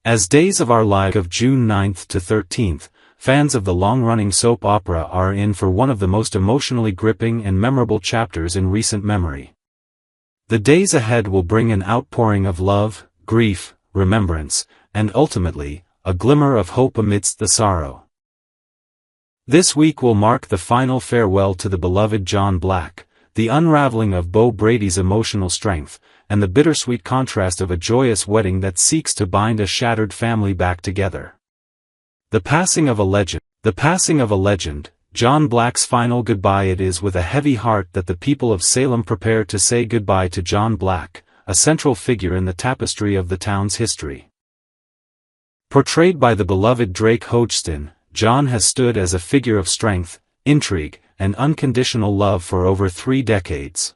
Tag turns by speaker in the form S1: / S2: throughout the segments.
S1: As Days of Our Lives of June 9th to 13th, fans of the long-running soap opera are in for one of the most emotionally gripping and memorable chapters in recent memory. The days ahead will bring an outpouring of love, grief, remembrance, and ultimately, a glimmer of hope amidst the sorrow. This week will mark the final farewell to the beloved John Black, the unraveling of Beau Brady's emotional strength, and the bittersweet contrast of a joyous wedding that seeks to bind a shattered family back together. The passing of a legend, John Black's final goodbye. It is with a heavy heart that the people of Salem prepare to say goodbye to John Black, a central figure in the tapestry of the town's history. Portrayed by the beloved Drake Hodgson, John has stood as a figure of strength, intrigue, and unconditional love for over 3 decades.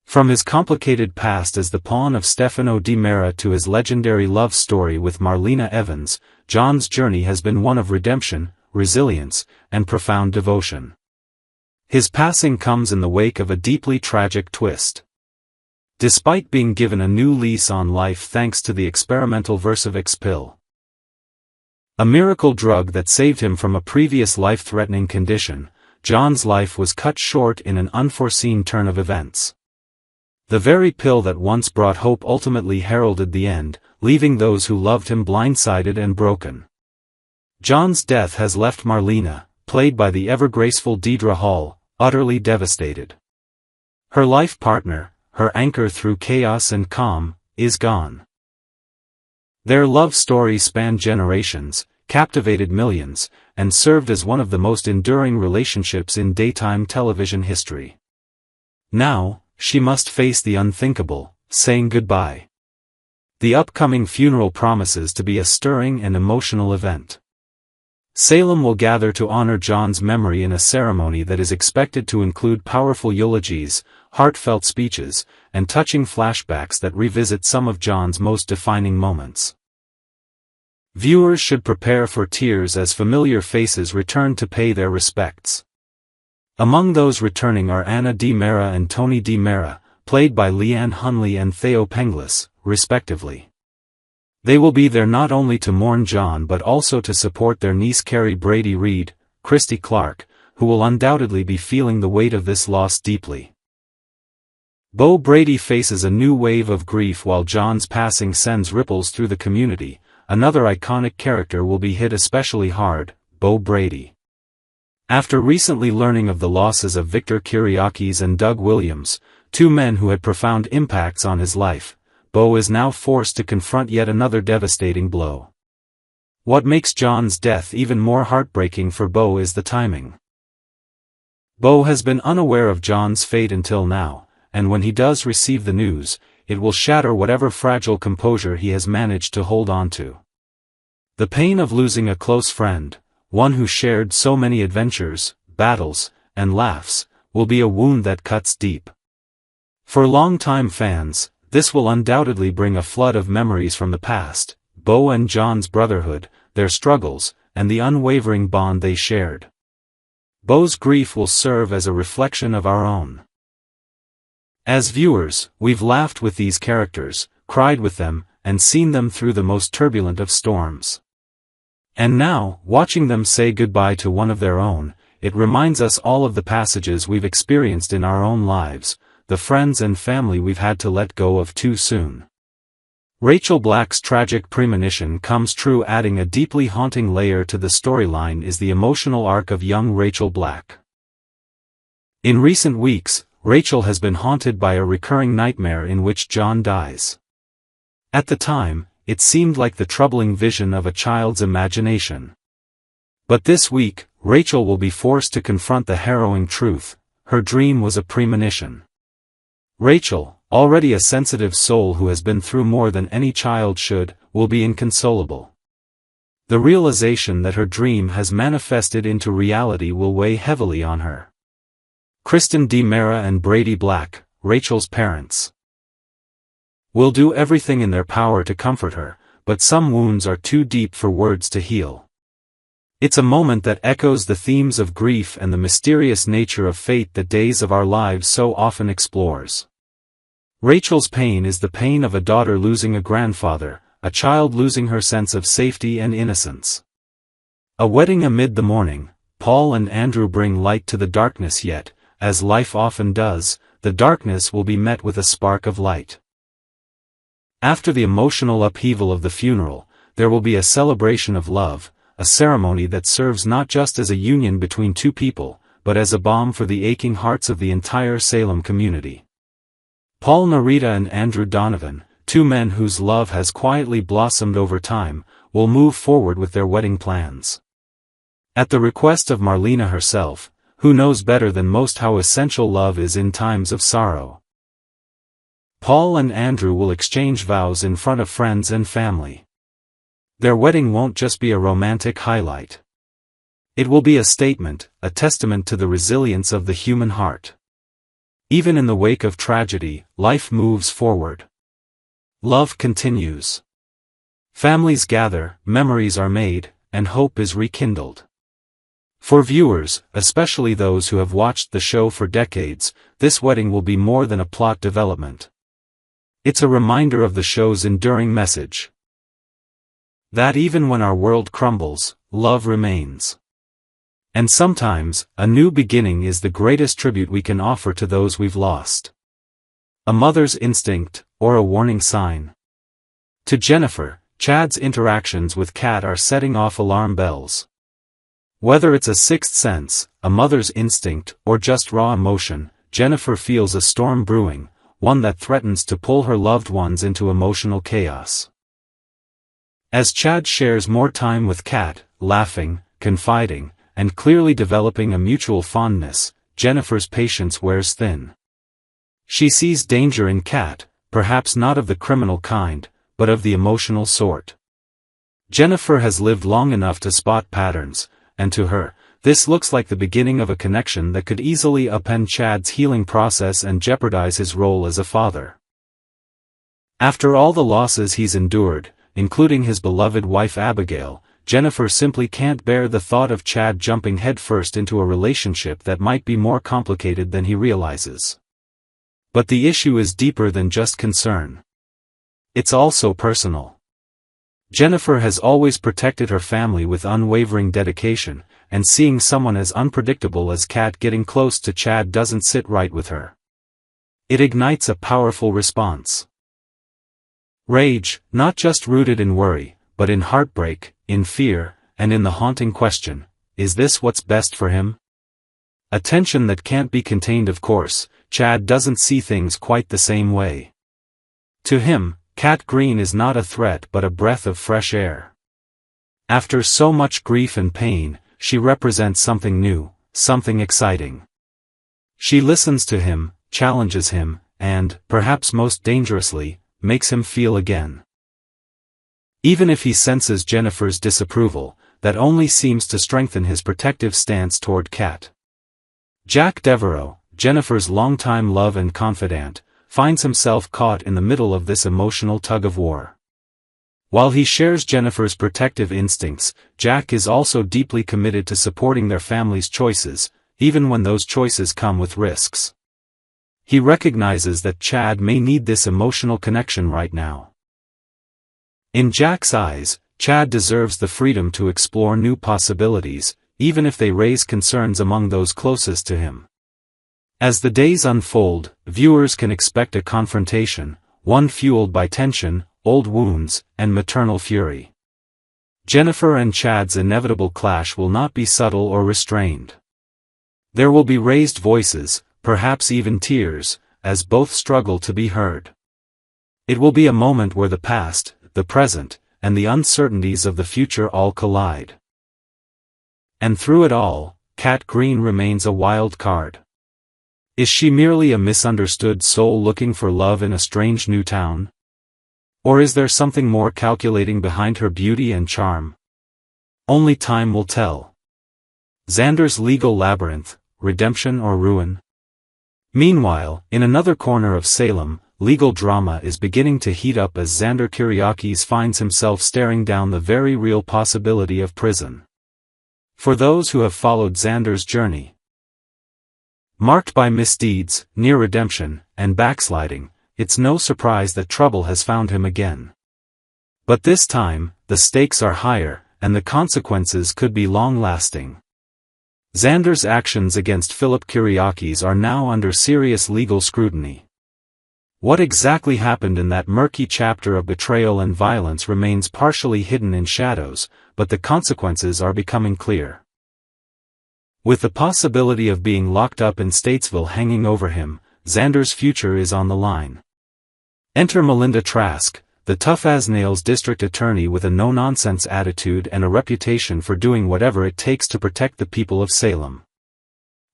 S1: From his complicated past as the pawn of Stefano Di Mera to his legendary love story with Marlena Evans, John's journey has been one of redemption, resilience, and profound devotion. His passing comes in the wake of a deeply tragic twist. Despite being given a new lease on life thanks to the experimental Versavix pill, a miracle drug that saved him from a previous life-threatening condition, John's life was cut short in an unforeseen turn of events. The very pill that once brought hope ultimately heralded the end, leaving those who loved him blindsided and broken. John's death has left Marlena, played by the ever-graceful Deidre Hall, utterly devastated. Her life partner, her anchor through chaos and calm, is gone. Their love story spanned generations, captivated millions, and served as one of the most enduring relationships in daytime television history. Now, she must face the unthinkable, saying goodbye. The upcoming funeral promises to be a stirring and emotional event. Salem will gather to honor John's memory in a ceremony that is expected to include powerful eulogies, heartfelt speeches, and touching flashbacks that revisit some of John's most defining moments. Viewers should prepare for tears as familiar faces return to pay their respects. Among those returning are Anna Di Mera and Tony Di Mera, played by Leanne Hunley and Theo Penglis, respectively. They will be there not only to mourn John but also to support their niece Carrie Brady Reed, Christy Clark, who will undoubtedly be feeling the weight of this loss deeply. Beau Brady faces a new wave of grief while John's passing sends ripples through the community. Another iconic character will be hit especially hard, Beau Brady. After recently learning of the losses of Victor Kiriakis and Doug Williams, 2 men who had profound impacts on his life, Beau is now forced to confront yet another devastating blow. What makes John's death even more heartbreaking for Beau is the timing. Beau has been unaware of John's fate until now, and when he does receive the news, it will shatter whatever fragile composure he has managed to hold on to. The pain of losing a close friend, one who shared so many adventures, battles, and laughs, will be a wound that cuts deep. For longtime fans, this will undoubtedly bring a flood of memories from the past, Beau and John's brotherhood, their struggles, and the unwavering bond they shared. Beau's grief will serve as a reflection of our own. As viewers, we've laughed with these characters, cried with them, and seen them through the most turbulent of storms. And now, watching them say goodbye to one of their own, it reminds us all of the passages we've experienced in our own lives, the friends and family we've had to let go of too soon. Rachel Black's tragic premonition comes true, adding a deeply haunting layer to the storyline is the emotional arc of young Rachel Black. In recent weeks, Rachel has been haunted by a recurring nightmare in which John dies. At the time, it seemed like the troubling vision of a child's imagination. But this week, Rachel will be forced to confront the harrowing truth: her dream was a premonition. Rachel, already a sensitive soul who has been through more than any child should, will be inconsolable. The realization that her dream has manifested into reality will weigh heavily on her. Kristen Di Mera and Brady Black, Rachel's parents, will do everything in their power to comfort her, but some wounds are too deep for words to heal. It's a moment that echoes the themes of grief and the mysterious nature of fate that Days of Our Lives so often explores. Rachel's pain is the pain of a daughter losing a grandfather, a child losing her sense of safety and innocence. A wedding amid the morning. Paul and Andrew bring light to the darkness, yet, as life often does, the darkness will be met with a spark of light. After the emotional upheaval of the funeral, there will be a celebration of love, a ceremony that serves not just as a union between two people, but as a balm for the aching hearts of the entire Salem community. Paul Narita and Andrew Donovan, two men whose love has quietly blossomed over time, will move forward with their wedding plans. At the request of Marlena herself, who knows better than most how essential love is in times of sorrow. Paul and Andrew will exchange vows in front of friends and family. Their wedding won't just be a romantic highlight. It will be a statement, a testament to the resilience of the human heart. Even in the wake of tragedy, life moves forward. Love continues. Families gather, memories are made, and hope is rekindled. For viewers, especially those who have watched the show for decades, this wedding will be more than a plot development. It's a reminder of the show's enduring message. That even when our world crumbles, love remains. And sometimes, a new beginning is the greatest tribute we can offer to those we've lost. A mother's instinct, or a warning sign. To Jennifer, Chad's interactions with Kat are setting off alarm bells. Whether it's a sixth sense, a mother's instinct, or just raw emotion, Jennifer feels a storm brewing, one that threatens to pull her loved ones into emotional chaos. As Chad shares more time with Kat, laughing, confiding, and clearly developing a mutual fondness, Jennifer's patience wears thin. She sees danger in Kat, perhaps not of the criminal kind, but of the emotional sort. Jennifer has lived long enough to spot patterns, and to her, this looks like the beginning of a connection that could easily upend Chad's healing process and jeopardize his role as a father. After all the losses he's endured, including his beloved wife Abigail, Jennifer simply can't bear the thought of Chad jumping headfirst into a relationship that might be more complicated than he realizes. But the issue is deeper than just concern. It's also personal. Jennifer has always protected her family with unwavering dedication, and seeing someone as unpredictable as Kat getting close to Chad doesn't sit right with her. It ignites a powerful response. Rage, not just rooted in worry, but in heartbreak, in fear, and in the haunting question, is this what's best for him? A tension that can't be contained, of course. Chad doesn't see things quite the same way. To him, Kat Green is not a threat but a breath of fresh air. After so much grief and pain, she represents something new, something exciting. She listens to him, challenges him, and, perhaps most dangerously, makes him feel again. Even if he senses Jennifer's disapproval, that only seems to strengthen his protective stance toward Kat. Jack Devereaux, Jennifer's longtime love and confidant, finds himself caught in the middle of this emotional tug-of-war. While he shares Jennifer's protective instincts, Jack is also deeply committed to supporting their family's choices, even when those choices come with risks. He recognizes that Chad may need this emotional connection right now. In Jack's eyes, Chad deserves the freedom to explore new possibilities, even if they raise concerns among those closest to him. As the days unfold, viewers can expect a confrontation, one fueled by tension, old wounds, and maternal fury. Jennifer and Chad's inevitable clash will not be subtle or restrained. There will be raised voices, perhaps even tears, as both struggle to be heard. It will be a moment where the past, the present, and the uncertainties of the future all collide. And through it all, Kat Green remains a wild card. Is she merely a misunderstood soul looking for love in a strange new town? Or is there something more calculating behind her beauty and charm? Only time will tell. Xander's legal labyrinth, redemption or ruin? Meanwhile, in another corner of Salem, legal drama is beginning to heat up as Xander Kyriakis finds himself staring down the very real possibility of prison. For those who have followed Xander's journey, marked by misdeeds, near redemption, and backsliding, it's no surprise that trouble has found him again. But this time, the stakes are higher, and the consequences could be long-lasting. Xander's actions against Philip Kyriakis are now under serious legal scrutiny. What exactly happened in that murky chapter of betrayal and violence remains partially hidden in shadows, but the consequences are becoming clear. With the possibility of being locked up in Statesville hanging over him, Xander's future is on the line. Enter Melinda Trask, the tough-as-nails district attorney with a no-nonsense attitude and a reputation for doing whatever it takes to protect the people of Salem.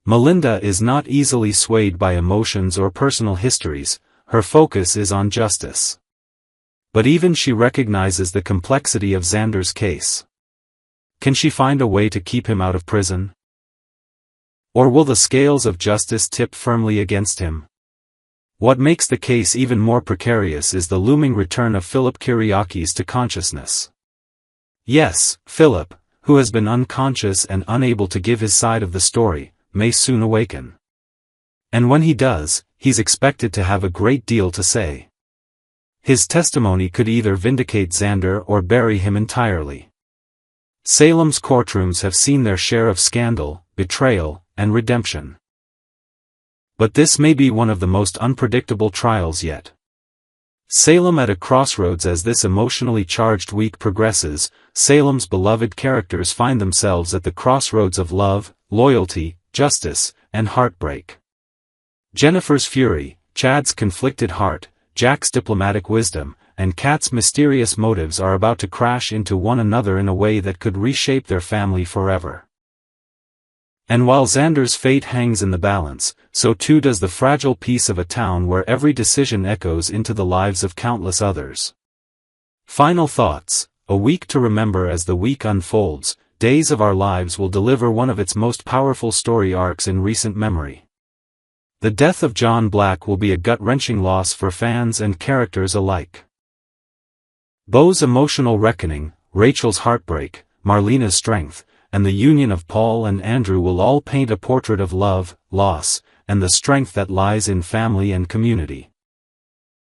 S1: Melinda is not easily swayed by emotions or personal histories, her focus is on justice. But even she recognizes the complexity of Xander's case. Can she find a way to keep him out of prison? Or will the scales of justice tip firmly against him? What makes the case even more precarious is the looming return of Philip Kyriakis to consciousness. Yes, Philip, who has been unconscious and unable to give his side of the story, may soon awaken. And when he does, he's expected to have a great deal to say. His testimony could either vindicate Xander or bury him entirely. Salem's courtrooms have seen their share of scandal, betrayal, and redemption. But this may be one of the most unpredictable trials yet. Salem at a crossroads. As this emotionally charged week progresses, Salem's beloved characters find themselves at the crossroads of love, loyalty, justice, and heartbreak. Jennifer's fury, Chad's conflicted heart, Jack's diplomatic wisdom, and Kat's mysterious motives are about to crash into one another in a way that could reshape their family forever. And while Xander's fate hangs in the balance, so too does the fragile peace of a town where every decision echoes into the lives of countless others. Final thoughts. A week to remember. As the week unfolds, Days of Our Lives will deliver one of its most powerful story arcs in recent memory. The death of John Black will be a gut-wrenching loss for fans and characters alike. Beau's emotional reckoning, Rachel's heartbreak, Marlena's strength, and the union of Paul and Andrew will all paint a portrait of love, loss, and the strength that lies in family and community.